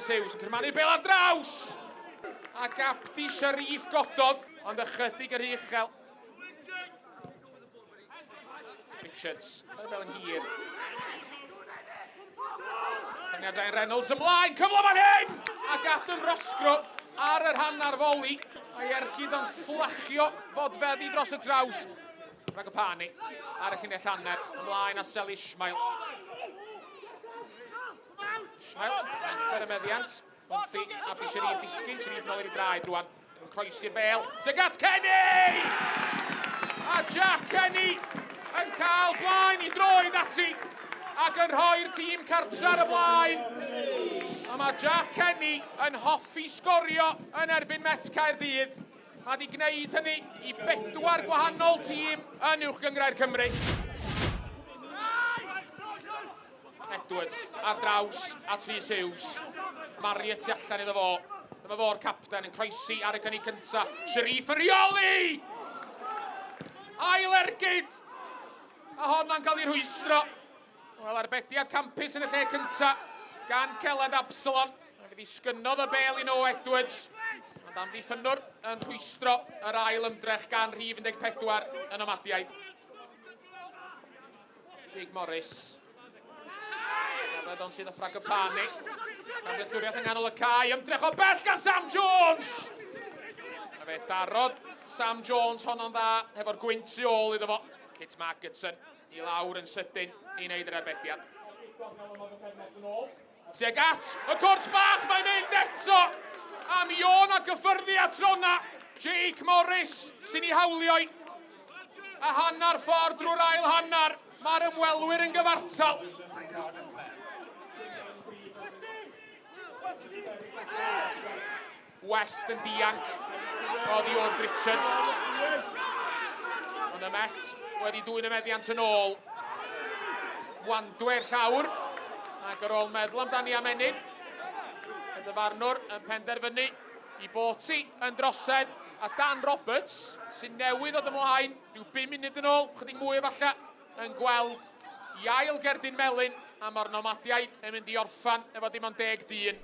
Sews yn cyrmanu bel ar draws. A gapdi Sharif gododd, ond ychydig yr uchel. Richards, ta'r bel yn hir. Dyniad Ryan Reynolds ymlaen, cyfle fan hyn! Ac Adam Rosgro ar yr hannar foli. Mae Ergyd yn fflachio fodfeddi dros y trawst. Ragopani ar y llinell hanner, ymlaen a Sel Ismail. Ismail, fer y meddiant. Wrthi, Abdi Sharif disgyn, Sharif nôl i'r draed rwan. Yn croesi'r bel, tuag at Kenny! A Jack Kenny yn cael blaen i droed ati ac yn rhoi'r tîm cartra ar y blaen. A mae Jack Kenny yn hoffi sgorio yn erbyn Met Caerdydd. Mae wedi gwneud hynny i 4 gwahanol tîm yn uwch gyngrair Cymru. Edwards ar draws at Rhys Hughes. Mari y tu allan iddo fo. Dyma fo'r capten yn croesi ar y cynnig cynta. Sharif yn rheoli! Ail Ergyd! A honna'n cael ei rhwystro. Wel, arbediad campus yn y lle cynta gan Celed Absalon. A fydd i sgynnodd y bel i nhw Edwards. Ond am ddiffynwr yn rhwystro yr ail ymdrech gan rhif 14 yn ymadiaid. Jake Morris. Cafod o'n sydd y Fragopani. Gan ddillwriaeth yng nghanol y cae, ymdrech o bell gan Sam Jones! A fe darodd Sam Jones honno'n dda, efo'r gwynt tu ôl iddo fo. Kit Margetson i lawr yn sydyn i wneud yr arbediad. Tuag at y cwrs bach, mae'n mynd eto! Am Ion a gyffyrddi at Ronna. Jake Morris sy'n ei hawlioi. A hannar ffordd drwy'r ail hannar. Mae'r ymwelwyr yn gyfartal. West yn dianc oddi wrth Richards. Ond y Met wedi dwyn y meddiant yn ôl. Wandwyr llawr. Ac ar ôl meddwl amdani amenyd. Y dyfarnwr yn penderfynu i Boti yn drosed. A Dan Roberts sy'n newydd o ymlaen. Rhyw 5 munud yn ôl, chydig mwy efallai, yn gweld i ail gerdyn melyn. A mae'r nomadiaid yn mynd i orffan efo dim ond 10 dyn.